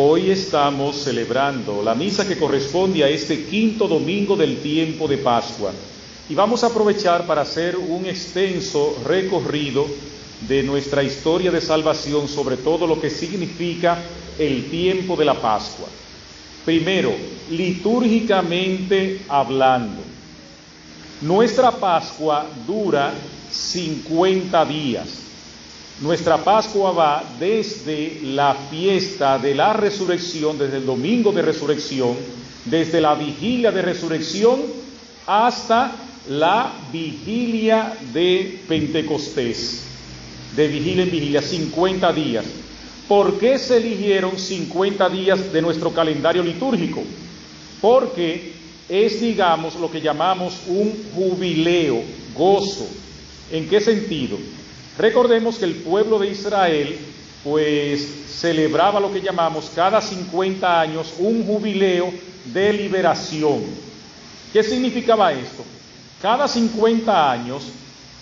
Hoy estamos celebrando la misa que corresponde a este quinto domingo del tiempo de Pascua y vamos a aprovechar para hacer un extenso recorrido de nuestra historia de salvación sobre todo lo que significa el tiempo de la Pascua. Primero, litúrgicamente hablando, nuestra Pascua dura 50 días. Nuestra Pascua va desde la fiesta de la resurrección, desde el domingo de resurrección, desde la vigilia de resurrección hasta la vigilia de Pentecostés. De vigilia en vigilia, 50 días. ¿Por qué se eligieron 50 días de nuestro calendario litúrgico? Porque es, digamos, lo que llamamos un jubileo, gozo. ¿En qué sentido? Recordemos que el pueblo de Israel, pues, celebraba lo que llamamos cada 50 años un jubileo de liberación. ¿Qué significaba esto? Cada 50 años,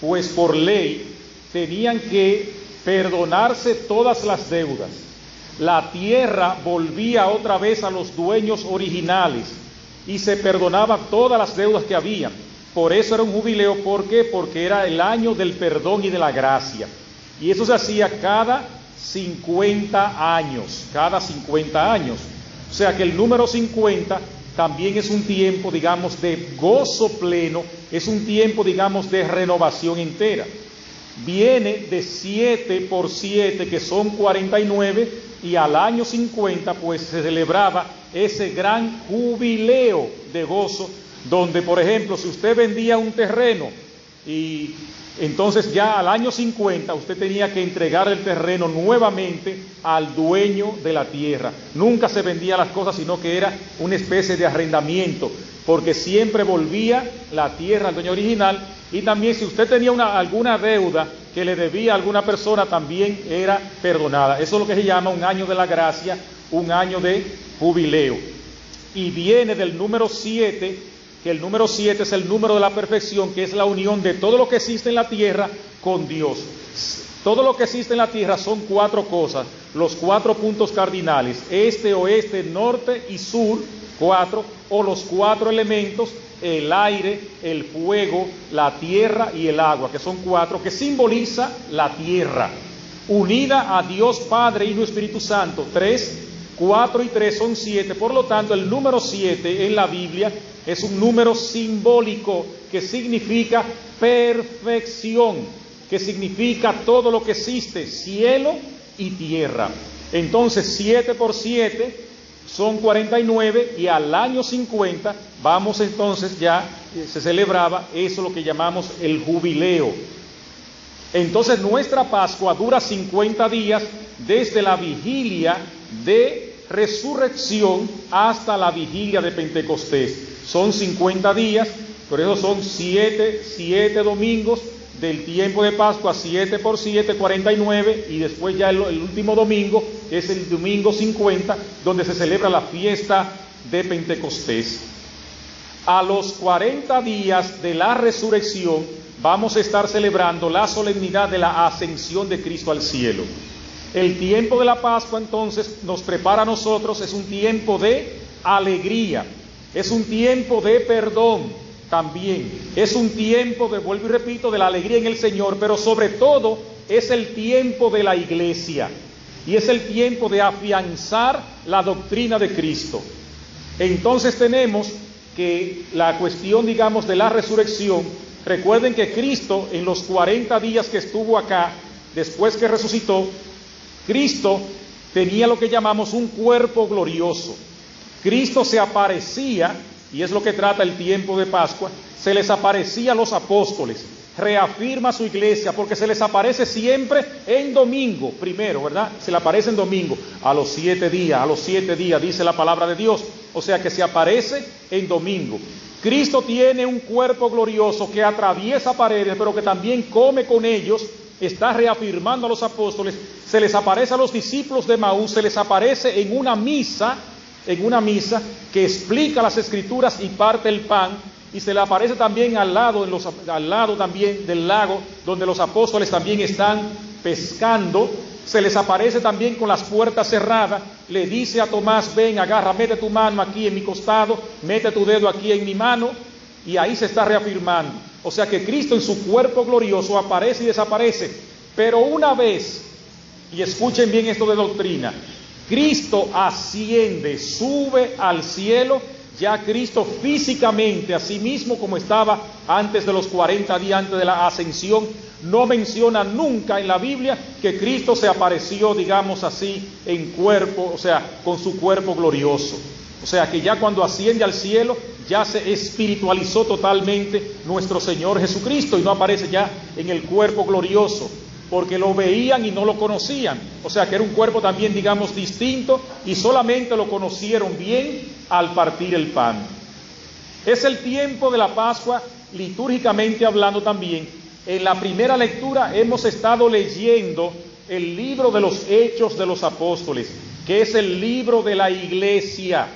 pues por ley, tenían que perdonarse todas las deudas. La tierra volvía otra vez a los dueños originales y se perdonaban todas las deudas que había. Por eso era un jubileo. ¿Por qué? Porque era el año del perdón y de la gracia. Y eso se hacía cada 50 años, cada 50 años. O sea que el número 50 también es un tiempo, digamos, de gozo pleno, es un tiempo, digamos, de renovación entera. Viene de 7 por 7, que son 49, y al año 50, pues se celebraba ese gran jubileo de gozo, donde, por ejemplo, si usted vendía un terreno y entonces ya al año 50 usted tenía que entregar el terreno nuevamente al dueño de la tierra. Nunca se vendía las cosas, sino que era una especie de arrendamiento, porque siempre volvía la tierra al dueño original. Y también si usted tenía alguna deuda que le debía a alguna persona, también era perdonada. Eso es lo que se llama un año de la gracia, un año de jubileo. Y viene del número 7, que el número 7 es el número de la perfección, que es la unión de todo lo que existe en la tierra con Dios. Todo lo que existe en la tierra son 4 cosas, los 4 puntos cardinales: este, oeste, norte y sur, 4, o los 4 elementos: el aire, el fuego, la tierra y el agua, que son 4, que simboliza la tierra, unida a Dios Padre, Hijo y Espíritu Santo. 3, 4 y 3 son 7, por lo tanto el número 7 en la Biblia es un número simbólico que significa perfección, que significa todo lo que existe, cielo y tierra. Entonces 7 por 7 son 49 y al año 50 vamos entonces ya, se celebraba eso lo que llamamos el jubileo. Entonces nuestra Pascua dura 50 días desde la vigilia de resurrección hasta la vigilia de Pentecostés. Son 50 días, por eso son 7 domingos del tiempo de Pascua, 7 por 7, 49, y después ya el último domingo, que es el domingo 50, donde se celebra la fiesta de Pentecostés. A los 40 días de la resurrección vamos a estar celebrando la solemnidad de la ascensión de Cristo al cielo. El tiempo de la Pascua entonces nos prepara a nosotros, es un tiempo de alegría, es un tiempo de perdón también, es un tiempo de, vuelvo y repito, de la alegría en el Señor, pero sobre todo es el tiempo de la iglesia y es el tiempo de afianzar la doctrina de Cristo. Entonces tenemos que la cuestión, digamos, de la resurrección, recuerden que Cristo en los 40 días que estuvo acá, después que resucitó, Cristo tenía lo que llamamos un cuerpo glorioso. Cristo se aparecía, y es lo que trata el tiempo de Pascua, se les aparecía a los apóstoles, reafirma su iglesia, porque se les aparece siempre en domingo, primero, ¿verdad? Se le aparece en domingo, a los 7 días, dice la palabra de Dios, o sea que se aparece en domingo. Cristo tiene un cuerpo glorioso que atraviesa paredes, pero que también come con ellos, está reafirmando a los apóstoles, se les aparece a los discípulos de Maús, se les aparece en una misa que explica las Escrituras y parte el pan, y se le aparece también al lado también del lago, donde los apóstoles también están pescando, se les aparece también con las puertas cerradas, le dice a Tomás, ven, agarra, mete tu mano aquí en mi costado, mete tu dedo aquí en mi mano, y ahí se está reafirmando. O sea que Cristo en su cuerpo glorioso aparece y desaparece, pero una vez, y escuchen bien esto de doctrina, Cristo asciende, sube al cielo, ya Cristo físicamente, a sí mismo como estaba antes de los 40 días antes de la ascensión, no menciona nunca en la Biblia que Cristo se apareció, digamos así, en cuerpo, o sea, con su cuerpo glorioso. O sea que ya cuando asciende al cielo, ya se espiritualizó totalmente nuestro Señor Jesucristo y no aparece ya en el cuerpo glorioso, porque lo veían y no lo conocían. O sea que era un cuerpo también, digamos, distinto, y solamente lo conocieron bien al partir el pan. Es el tiempo de la Pascua, litúrgicamente hablando también. En la primera lectura hemos estado leyendo el libro de los Hechos de los Apóstoles, que es el libro de la Iglesia,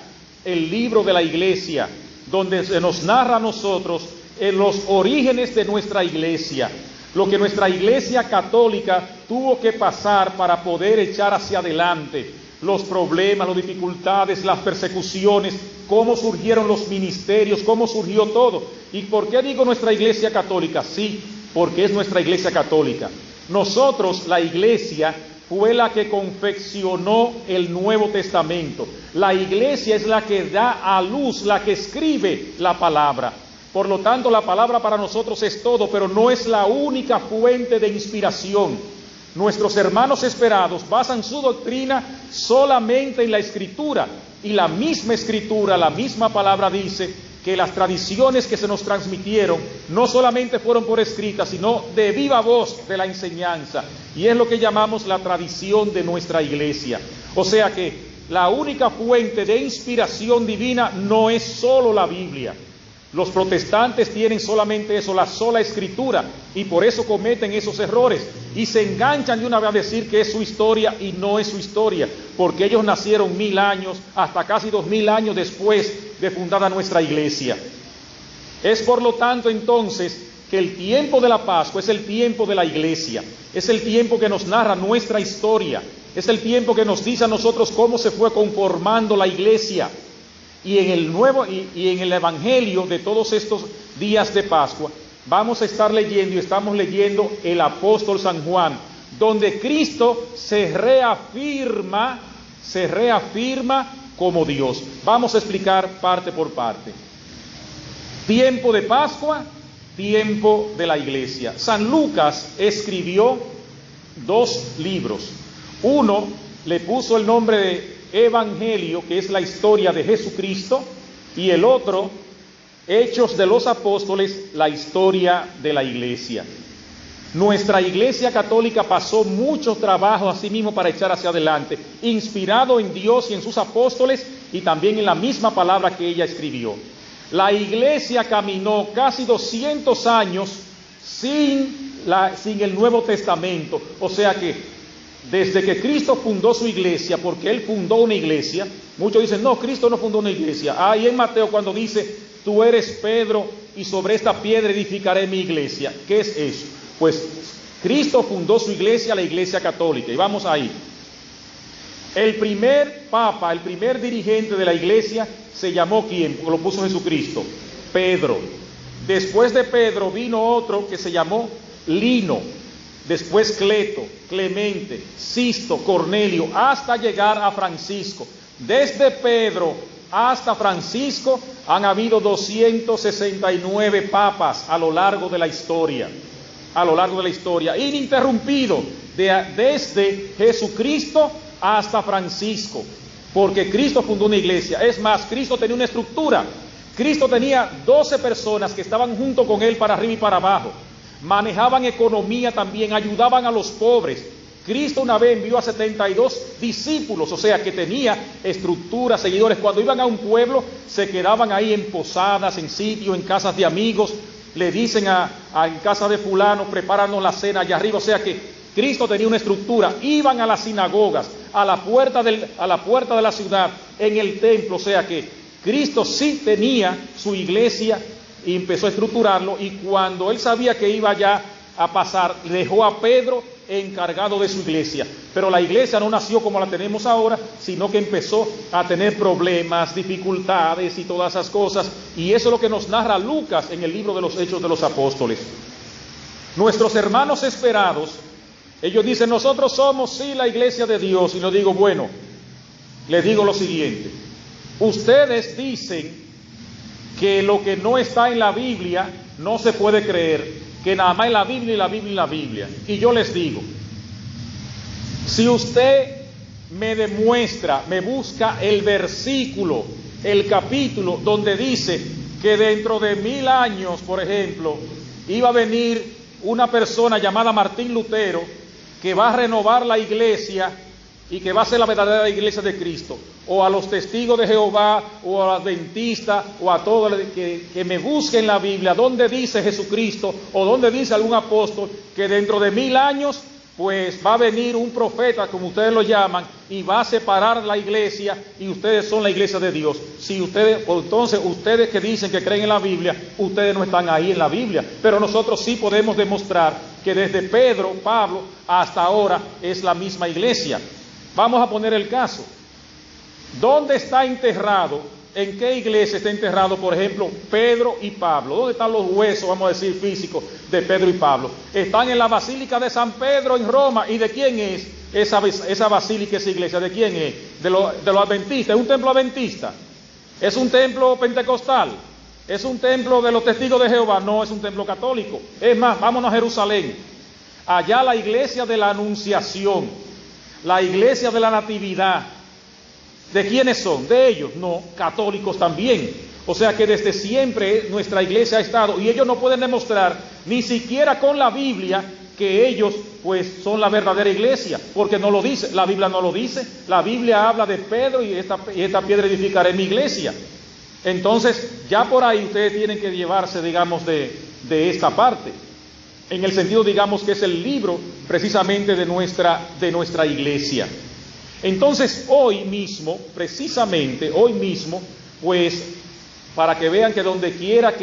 donde se nos narra a nosotros los orígenes de nuestra iglesia, lo que nuestra iglesia católica tuvo que pasar para poder echar hacia adelante, los problemas, las dificultades, las persecuciones, cómo surgieron los ministerios, cómo surgió todo. ¿Y por qué digo nuestra iglesia católica? Sí, porque es nuestra iglesia católica. Nosotros, la iglesia, fue la que confeccionó el Nuevo Testamento. La iglesia es la que da a luz, la que escribe la palabra. Por lo tanto, la palabra para nosotros es todo, pero no es la única fuente de inspiración. Nuestros hermanos esperados basan su doctrina solamente en la Escritura, y la misma Escritura, la misma palabra dice que las tradiciones que se nos transmitieron no solamente fueron por escritas, sino de viva voz de la enseñanza, y es lo que llamamos la tradición de nuestra iglesia. O sea que la única fuente de inspiración divina no es solo la Biblia. Los protestantes tienen solamente eso, la sola Escritura, y por eso cometen esos errores y se enganchan de una vez a decir que es su historia, y no es su historia, porque ellos nacieron 1000 años, hasta casi 2000 años después de fundada nuestra iglesia. Es por lo tanto entonces que el tiempo de la Pascua es el tiempo de la iglesia, es el tiempo que nos narra nuestra historia, es el tiempo que nos dice a nosotros cómo se fue conformando la iglesia. Y en el nuevo y en el Evangelio de todos estos días de Pascua vamos a estar leyendo, y estamos leyendo el apóstol San Juan, donde Cristo se reafirma como Dios. Vamos a explicar parte por parte. Tiempo de Pascua, tiempo de la iglesia. San Lucas escribió 2 libros. Uno le puso el nombre de Evangelio, que es la historia de Jesucristo, y el otro, Hechos de los Apóstoles, la historia de la iglesia. Nuestra iglesia católica pasó mucho trabajo a sí mismo para echar hacia adelante, inspirado en Dios y en sus apóstoles, y también en la misma palabra que ella escribió. La iglesia caminó casi 200 años sin el Nuevo Testamento, o sea que desde que Cristo fundó su iglesia, porque Él fundó una iglesia, muchos dicen, no, Cristo no fundó una iglesia. Ahí en Mateo cuando dice, tú eres Pedro y sobre esta piedra edificaré mi iglesia. ¿Qué es eso? Pues Cristo fundó su iglesia, la iglesia católica, y vamos ahí. El primer papa, el primer dirigente de la iglesia se llamó, ¿quién? Lo puso Jesucristo, Pedro. Después de Pedro vino otro que se llamó Lino. Después Cleto, Clemente, Sisto, Cornelio, hasta llegar a Francisco. Desde Pedro hasta Francisco han habido 269 papas a lo largo de la historia. Ininterrumpido, desde Jesucristo hasta Francisco, porque Cristo fundó una iglesia. Es más, Cristo tenía una estructura. Cristo tenía 12 personas que estaban junto con Él para arriba y para abajo. Manejaban economía también, ayudaban a los pobres. Cristo una vez envió a 72 discípulos, o sea que tenía estructura, seguidores. Cuando iban a un pueblo, se quedaban ahí en posadas, en sitios, en casas de amigos. Le dicen en casa de fulano, prepáranos la cena allá arriba. O sea que Cristo tenía una estructura. Iban a las sinagogas, a la puerta de la ciudad, en el templo. O sea que Cristo sí tenía su iglesia y empezó a estructurarlo, y cuando él sabía que iba ya a pasar, dejó a Pedro encargado de su iglesia. Pero la iglesia no nació como la tenemos ahora, sino que empezó a tener problemas, dificultades y todas esas cosas. Y eso es lo que nos narra Lucas en el libro de los Hechos de los Apóstoles. Nuestros hermanos esperados, ellos dicen, nosotros somos sí la iglesia de Dios. Y yo digo, bueno, les digo lo siguiente. Ustedes dicen que lo que no está en la Biblia no se puede creer, que nada más en la Biblia y la Biblia y la Biblia. Y yo les digo, si usted me demuestra, me busca el versículo, el capítulo donde dice que dentro de 1000 años, por ejemplo, iba a venir una persona llamada Martín Lutero que va a renovar la iglesia y que va a ser la verdadera iglesia de Cristo, o a los testigos de Jehová, o a los adventistas, o a todos que me busquen en la Biblia, donde dice Jesucristo, o donde dice algún apóstol, que dentro de 1000 años, pues va a venir un profeta, como ustedes lo llaman, y va a separar la iglesia, y ustedes son la iglesia de Dios. Si ustedes, entonces ustedes que dicen que creen en la Biblia, ustedes no están ahí en la Biblia, pero nosotros sí podemos demostrar que desde Pedro, Pablo, hasta ahora es la misma iglesia. Vamos a poner el caso. ¿Dónde está enterrado? ¿En qué iglesia está enterrado, por ejemplo, Pedro y Pablo? ¿Dónde están los huesos, vamos a decir, físicos de Pedro y Pablo? Están en la Basílica de San Pedro en Roma. ¿Y de quién es esa basílica, esa iglesia? ¿De quién es? De los adventistas. ¿Es un templo adventista? ¿Es un templo pentecostal? ¿Es un templo de los testigos de Jehová? No, es un templo católico. Es más, vámonos a Jerusalén. Allá la iglesia de la Anunciación, la iglesia de la Natividad. ¿De quiénes son? ¿De ellos? No, católicos también. O sea que desde siempre nuestra iglesia ha estado, y ellos no pueden demostrar, ni siquiera con la Biblia, que ellos pues son la verdadera iglesia, porque no lo dice, la Biblia no lo dice. La Biblia habla de Pedro y esta piedra edificaré mi iglesia. Entonces ya por ahí ustedes tienen que llevarse, digamos, de esta parte, en el sentido, digamos, que es el libro precisamente de nuestra iglesia. Entonces hoy mismo, precisamente hoy mismo, pues para que vean que donde quiera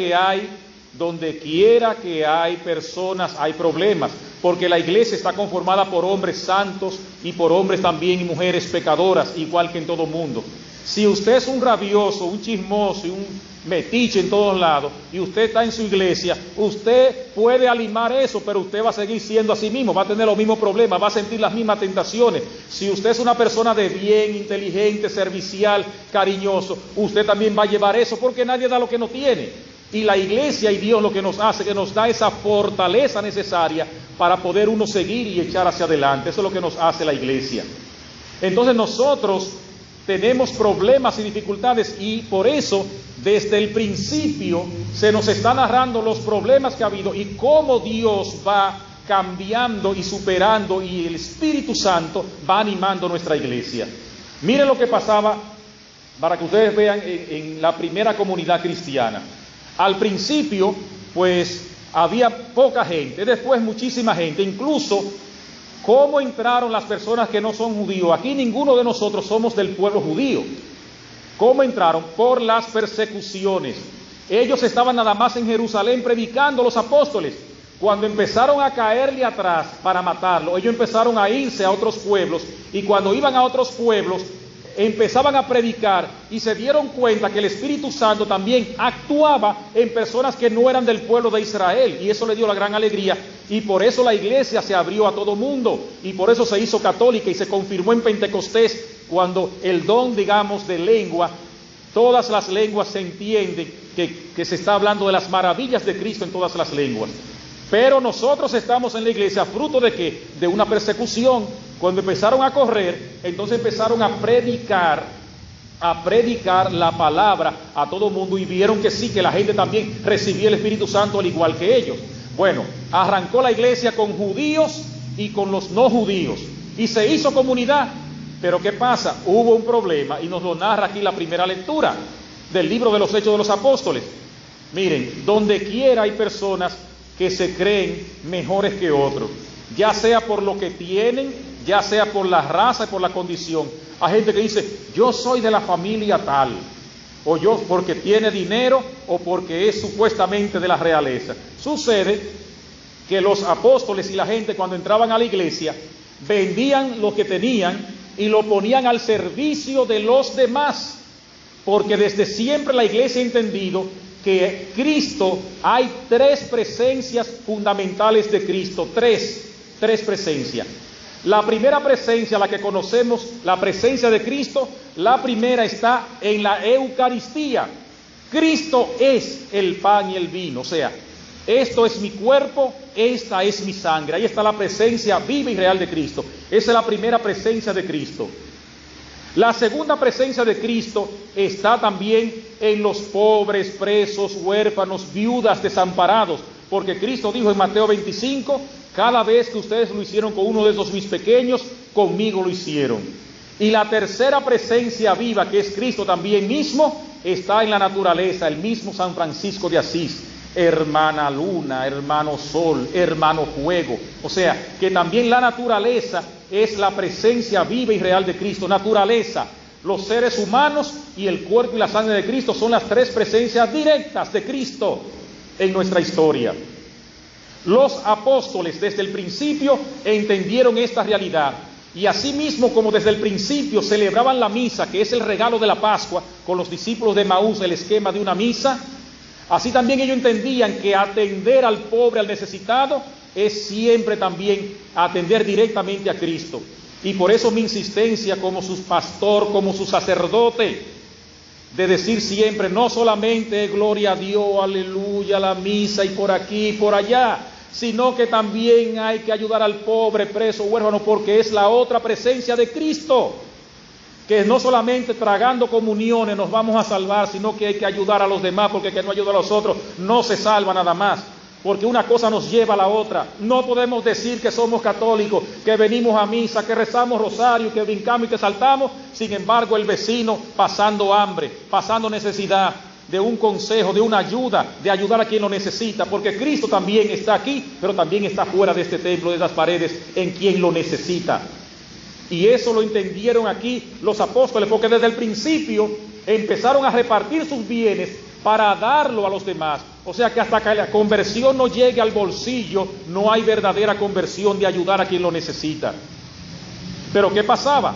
que hay personas, hay problemas, porque la iglesia está conformada por hombres santos y por hombres también y mujeres pecadoras, igual que en todo mundo. Si usted es un rabioso, un chismoso y un metiche en todos lados, y usted está en su iglesia, usted puede animar eso, pero usted va a seguir siendo así mismo, va a tener los mismos problemas, va a sentir las mismas tentaciones. Si usted es una persona de bien, inteligente, servicial, cariñoso, usted también va a llevar eso, porque nadie da lo que no tiene. Y la iglesia y Dios lo que nos hace, que nos da esa fortaleza necesaria para poder uno seguir y echar hacia adelante. Eso es lo que nos hace la iglesia. Entonces nosotros tenemos problemas y dificultades, y por eso desde el principio se nos está narrando los problemas que ha habido y cómo Dios va cambiando y superando, y el Espíritu Santo va animando nuestra iglesia. Miren lo que pasaba, para que ustedes vean en la primera comunidad cristiana. Al principio pues había poca gente, después muchísima gente, incluso ¿cómo entraron las personas que no son judíos? Aquí ninguno de nosotros somos del pueblo judío. ¿Cómo entraron? Por las persecuciones. Ellos estaban nada más en Jerusalén predicando, los apóstoles. Cuando empezaron a caerle atrás para matarlo, ellos empezaron a irse a otros pueblos, y cuando iban a otros pueblos empezaban a predicar, y se dieron cuenta que el Espíritu Santo también actuaba en personas que no eran del pueblo de Israel, y eso le dio la gran alegría, y por eso la iglesia se abrió a todo mundo, y por eso se hizo católica y se confirmó en Pentecostés, cuando el don, digamos, de lengua, todas las lenguas se entienden que se está hablando de las maravillas de Cristo en todas las lenguas. Pero nosotros estamos en la iglesia fruto de ¿qué? De una persecución. Cuando empezaron a correr, entonces empezaron a predicar la palabra a todo mundo, y vieron que sí, que la gente también recibía el Espíritu Santo al igual que ellos. Bueno, arrancó la iglesia con judíos y con los no judíos, y se hizo comunidad. Pero ¿qué pasa? Hubo un problema, y nos lo narra aquí la primera lectura del libro de los Hechos de los Apóstoles. Miren, donde quiera hay personas que se creen mejores que otros, ya sea por lo que tienen, ya sea por la raza y por la condición. Hay gente que dice, yo soy de la familia tal, o yo porque tiene dinero, o porque es supuestamente de la realeza. Sucede que los apóstoles y la gente cuando entraban a la iglesia vendían lo que tenían y lo ponían al servicio de los demás, porque desde siempre la iglesia ha entendido que Cristo, hay tres presencias fundamentales de Cristo, tres presencias. La primera presencia, la que conocemos, la presencia de Cristo, la primera está en la Eucaristía. Cristo es el pan y el vino, o sea, esto es mi cuerpo, esta es mi sangre. Ahí está la presencia viva y real de Cristo. Esa es la primera presencia de Cristo. La segunda presencia de Cristo está también en los pobres, presos, huérfanos, viudas, desamparados, porque Cristo dijo en Mateo 25, cada vez que ustedes lo hicieron con uno de esos mis pequeños, conmigo lo hicieron. Y la tercera presencia viva, que es Cristo también mismo, está en la naturaleza, el mismo San Francisco de Asís, hermana luna, hermano sol, hermano fuego. O sea, que también la naturaleza es la presencia viva y real de Cristo. Naturaleza, los seres humanos y el cuerpo y la sangre de Cristo son las tres presencias directas de Cristo en nuestra historia. Los apóstoles desde el principio entendieron esta realidad. Y asimismo, como desde el principio celebraban la misa, que es el regalo de la Pascua, con los discípulos de Emaús, el esquema de una misa, así también ellos entendían que atender al pobre, al necesitado, es siempre también atender directamente a Cristo. Y por eso mi insistencia como su pastor, como su sacerdote, de decir siempre, no solamente gloria a Dios, aleluya, la misa y por aquí y por allá, sino que también hay que ayudar al pobre, preso, huérfano, porque es la otra presencia de Cristo, que no solamente tragando comuniones nos vamos a salvar, sino que hay que ayudar a los demás, porque el que no ayuda a los otros no se salva nada más, porque una cosa nos lleva a la otra. No podemos decir que somos católicos, que venimos a misa, que rezamos rosario, que brincamos y que saltamos, sin embargo el vecino pasando hambre, pasando necesidad, de un consejo, de una ayuda, de ayudar a quien lo necesita, porque Cristo también está aquí, pero también está fuera de este templo, de estas paredes, en quien lo necesita. Y eso lo entendieron aquí los apóstoles, porque desde el principio empezaron a repartir sus bienes para darlo a los demás. O sea que hasta que la conversión no llegue al bolsillo, no hay verdadera conversión de ayudar a quien lo necesita. Pero ¿qué pasaba?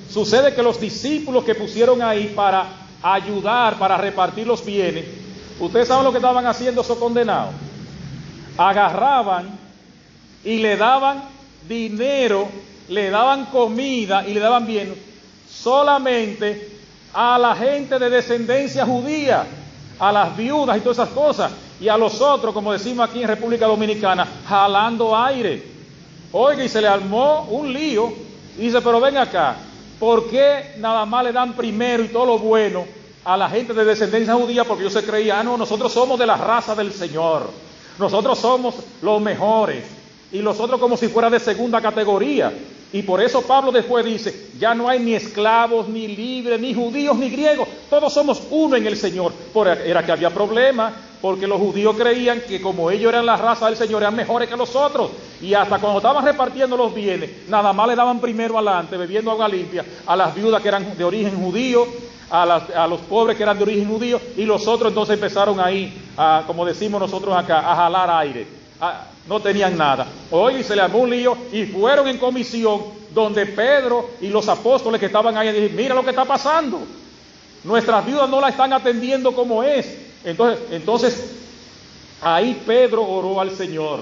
Sucede que los discípulos que pusieron ahí para ayudar, para repartir los bienes, ustedes saben lo que estaban haciendo esos condenados. Agarraban y le daban dinero, le daban comida y le daban bienes solamente a la gente de descendencia judía, a las viudas y todas esas cosas, y a los otros, como decimos aquí en República Dominicana, jalando aire. Oiga, y se le armó un lío, y dice, pero ven acá, ¿por qué nada más le dan primero y todo lo bueno a la gente de descendencia judía? Porque ellos se creían, no, nosotros somos de la raza del Señor, nosotros somos los mejores, y los otros como si fuera de segunda categoría. Y por eso Pablo después dice, ya no hay ni esclavos, ni libres, ni judíos, ni griegos, todos somos uno en el Señor. Era que había problemas, porque los judíos creían que como ellos eran la raza del Señor, eran mejores que los otros. Y hasta cuando estaban repartiendo los bienes, nada más le daban primero adelante, bebiendo agua limpia, a las viudas que eran de origen judío, a los pobres que eran de origen judío, y los otros entonces empezaron ahí, como decimos nosotros acá, a jalar aire. No tenían nada. Hoy se le armó un lío y fueron en comisión donde Pedro y los apóstoles que estaban ahí dijeron, mira lo que está pasando, nuestras viudas no la están atendiendo como es. Entonces ahí Pedro oró al Señor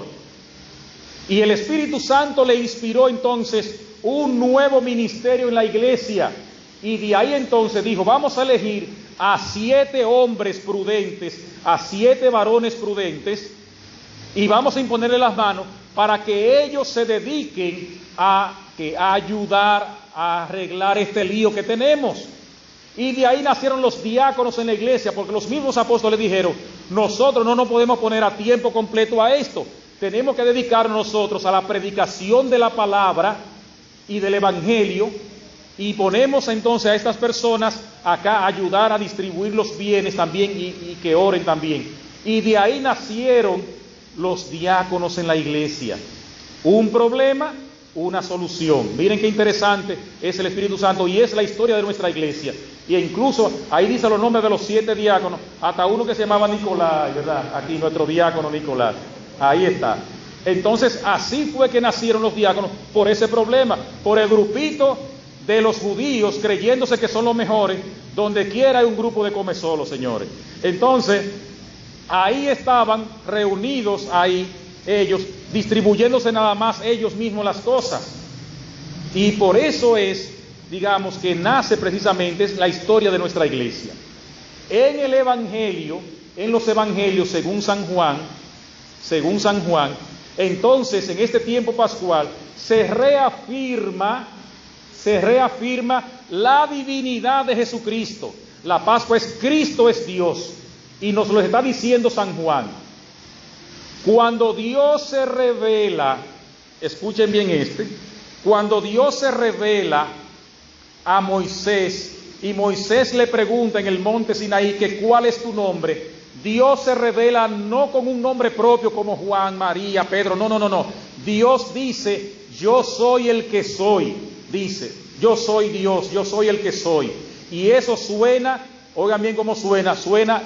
y el Espíritu Santo le inspiró entonces un nuevo ministerio en la iglesia, y de ahí entonces dijo, vamos a elegir a 7 hombres prudentes, a 7 varones prudentes, y vamos a imponerle las manos para que ellos se dediquen a ayudar a arreglar este lío que tenemos. Y de ahí nacieron los diáconos en la iglesia, porque los mismos apóstoles dijeron, nosotros no nos podemos poner a tiempo completo a esto, tenemos que dedicarnos nosotros a la predicación de la palabra y del evangelio, y ponemos entonces a estas personas acá a ayudar a distribuir los bienes también y que oren también. Y de ahí nacieron los diáconos en la iglesia. Un problema, una solución. Miren qué interesante es el Espíritu Santo, y es la historia de nuestra iglesia. Y incluso ahí dice los nombres de los 7 diáconos, hasta uno que se llamaba Nicolás, ¿verdad? Aquí nuestro diácono Nicolás, ahí está. Entonces así fue que nacieron los diáconos, por ese problema, por el grupito de los judíos creyéndose que son los mejores. Donde quiera hay un grupo de comezolos, señores. Entonces ahí estaban reunidos ahí ellos, distribuyéndose nada más ellos mismos las cosas. Y por eso es, digamos, que nace precisamente la historia de nuestra iglesia. En el Evangelio, en los Evangelios según San Juan, entonces en este tiempo pascual se reafirma la divinidad de Jesucristo. La Pascua es Cristo es Dios, y nos lo está diciendo San Juan. Cuando Dios se revela, escuchen bien cuando Dios se revela a Moisés, y Moisés le pregunta en el monte Sinaí que ¿cuál es tu nombre? Dios se revela no con un nombre propio como Juan, María, Pedro, no. Dios dice, yo soy el que soy, dice, yo soy Dios, yo soy el que soy. Y eso suena, oigan bien cómo suena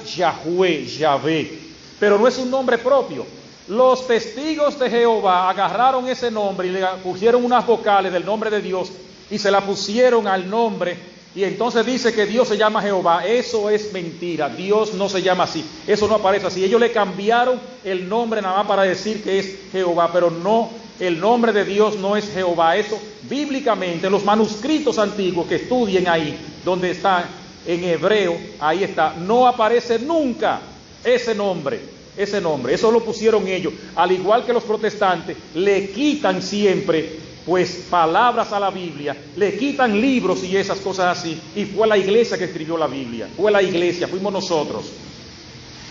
Yahweh, Yahvé, pero no es un nombre propio. Los testigos de Jehová agarraron ese nombre y le pusieron unas vocales del nombre de Dios y se la pusieron al nombre, y entonces dice que Dios se llama Jehová. Eso es mentira, Dios no se llama así, eso no aparece así. Ellos le cambiaron el nombre nada más para decir que es Jehová, pero no, el nombre de Dios no es Jehová. Eso bíblicamente, en los manuscritos antiguos que estudien ahí, donde está en hebreo, ahí está, no aparece nunca ese nombre. Eso lo pusieron ellos, al igual que los protestantes le quitan siempre pues palabras a la Biblia, le quitan libros y esas cosas así, y fue la iglesia que escribió la Biblia, fuimos nosotros.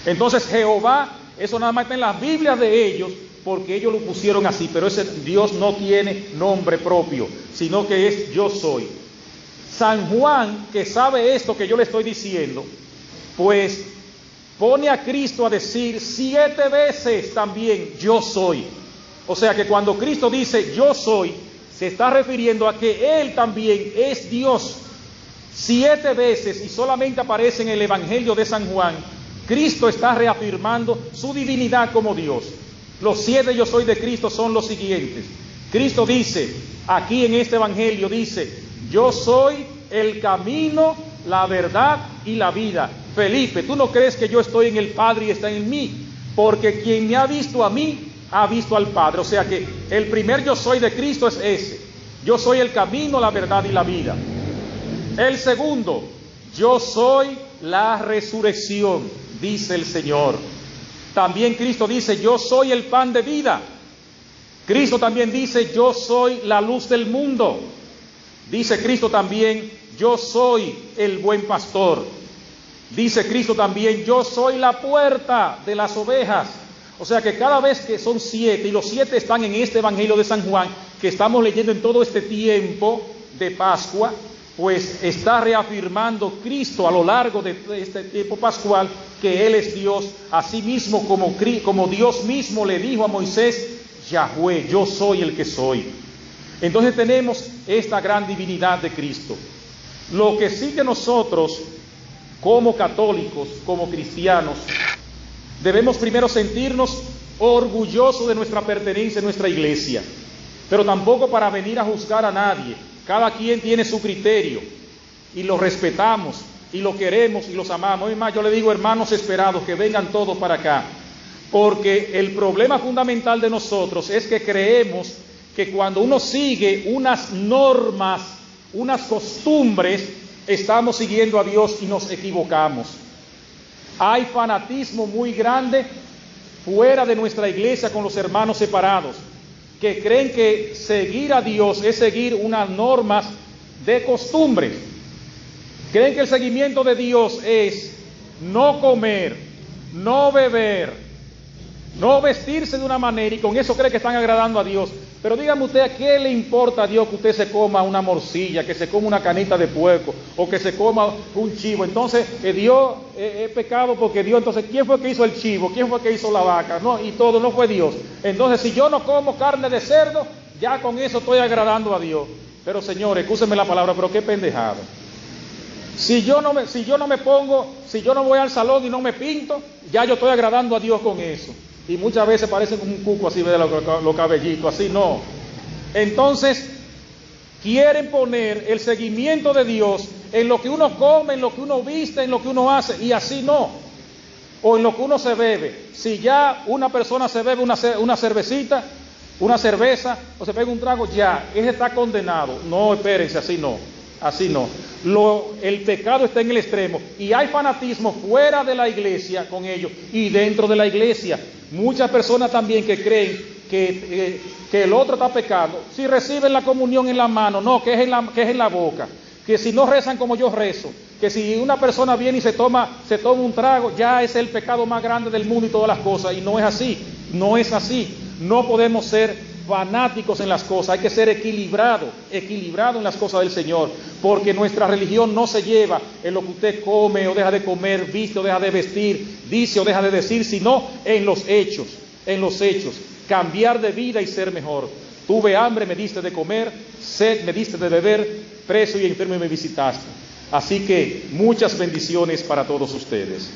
Entonces Jehová, eso nada más está en las Biblias de ellos, porque ellos lo pusieron así, pero ese Dios no tiene nombre propio, sino que es yo soy. San Juan, que sabe esto que yo le estoy diciendo, pues pone a Cristo a decir 7 veces también yo soy. O sea que cuando Cristo dice yo soy, se está refiriendo a que Él también es Dios. 7 veces, y solamente aparece en el Evangelio de San Juan, Cristo está reafirmando su divinidad como Dios. Los 7 yo soy de Cristo son los siguientes. Cristo dice, aquí en este Evangelio dice, yo soy el camino, la verdad y la vida. Felipe, ¿tú no crees que yo estoy en el Padre y está en mí? Porque quien me ha visto a mí, ha visto al Padre. O sea que el primer yo soy de Cristo es ese. Yo soy el camino, la verdad y la vida. El segundo, yo soy la resurrección, dice el Señor. También Cristo dice, yo soy el pan de vida. Cristo también dice, yo soy la luz del mundo. Dice Cristo también, yo soy el buen pastor. Dice Cristo también, yo soy la puerta de las ovejas. O sea que cada vez que son 7, y los 7 están en este Evangelio de San Juan, que estamos leyendo en todo este tiempo de Pascua, pues está reafirmando Cristo a lo largo de este tiempo pascual que Él es Dios, así mismo como Dios mismo le dijo a Moisés, Yahweh, yo soy el que soy. Entonces tenemos esta gran divinidad de Cristo. Lo que sí que nosotros, como católicos, como cristianos, debemos primero sentirnos orgullosos de nuestra pertenencia a nuestra iglesia, pero tampoco para venir a juzgar a nadie. Cada quien tiene su criterio y lo respetamos y lo queremos y los amamos. Es más, yo le digo, hermanos esperados, que vengan todos para acá, porque el problema fundamental de nosotros es que creemos que cuando uno sigue unas normas, unas costumbres, estamos siguiendo a Dios y nos equivocamos. Hay fanatismo muy grande fuera de nuestra iglesia con los hermanos separados, que creen que seguir a Dios es seguir unas normas de costumbres. Creen que el seguimiento de Dios es no comer, no beber, no vestirse de una manera, y con eso cree que están agradando a Dios. Pero dígame usted, ¿a qué le importa a Dios que usted se coma una morcilla, que se coma una canita de puerco, o que se coma un chivo? Entonces, Dios es pecado porque Dios, entonces, ¿quién fue que hizo el chivo? ¿Quién fue que hizo la vaca? No, y todo no fue Dios. Entonces, si yo no como carne de cerdo, ya con eso estoy agradando a Dios. Pero señores, escúsenme la palabra, pero qué pendejada. Si yo no me pongo, si yo no voy al salón y no me pinto, ya yo estoy agradando a Dios con eso. Y muchas veces parecen como un cuco así, de los cabellitos, así no. Entonces, quieren poner el seguimiento de Dios en lo que uno come, en lo que uno viste, en lo que uno hace, y así no. O en lo que uno se bebe. Si ya una persona se bebe una cervecita, una cerveza, o se pega un trago, ya, ese está condenado. No, espérense, así no, así no. El pecado está en el extremo, y hay fanatismo fuera de la iglesia con ellos, y dentro de la iglesia. Muchas personas también que creen que el otro está pecando, si reciben la comunión en la mano, no, que es en la boca, que si no rezan como yo rezo, que si una persona viene y se toma un trago, ya es el pecado más grande del mundo y todas las cosas, y no es así, no es así. No podemos ser fanáticos en las cosas, hay que ser equilibrado en las cosas del Señor, porque nuestra religión no se lleva en lo que usted come o deja de comer, viste o deja de vestir, dice o deja de decir, sino en los hechos, cambiar de vida y ser mejor. Tuve hambre, me diste de comer, sed, me diste de beber, preso y enfermo y me visitaste. Así que muchas bendiciones para todos ustedes.